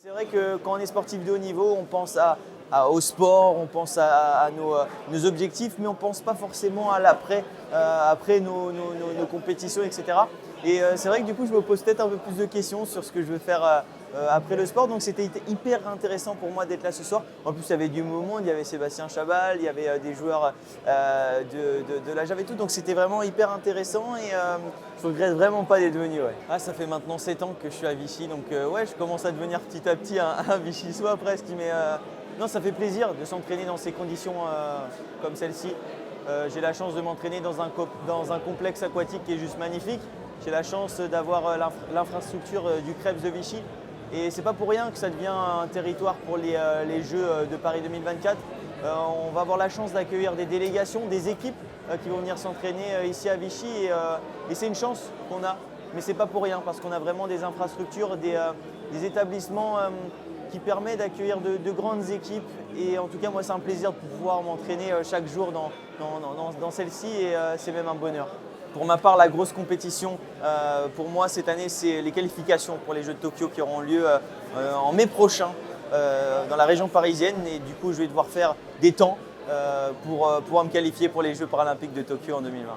C'est vrai que quand on est sportif de haut niveau, on pense au sport, on pense à nos objectifs, mais on ne pense pas forcément à l'après, après nos compétitions, etc. Et c'est vrai que du coup, je me pose peut-être un peu plus de questions sur ce que je veux faire après le sport. Donc c'était hyper intéressant pour moi d'être là ce soir. En plus, il y avait du beau monde, il y avait Sébastien Chabal, il y avait des joueurs de la Jave et tout. Donc c'était vraiment hyper intéressant et je ne regrette vraiment pas d'être venu. Ouais. Ah, ça fait maintenant 7 ans que je suis à Vichy, donc ouais, je commence à devenir petit à petit un Vichysois presque. Mais non, ça fait plaisir de s'entraîner dans ces conditions comme celle-ci. J'ai la chance de m'entraîner dans un complexe aquatique qui est juste magnifique. J'ai la chance d'avoir l'infrastructure du Krebs de Vichy. Et c'est pas pour rien que ça devient un territoire pour les Jeux de Paris 2024. On va avoir la chance d'accueillir des délégations, des équipes qui vont venir s'entraîner ici à Vichy. Et c'est une chance qu'on a. Mais c'est pas pour rien parce qu'on a vraiment des infrastructures, des établissements qui permettent d'accueillir de grandes équipes. Et en tout cas, moi, c'est un plaisir de pouvoir m'entraîner chaque jour dans celle-ci et c'est même un bonheur. Pour ma part, la grosse compétition pour moi cette année, c'est les qualifications pour les Jeux de Tokyo qui auront lieu en mai prochain dans la région parisienne. Et du coup, je vais devoir faire des temps pour pouvoir me qualifier pour les Jeux paralympiques de Tokyo en 2020.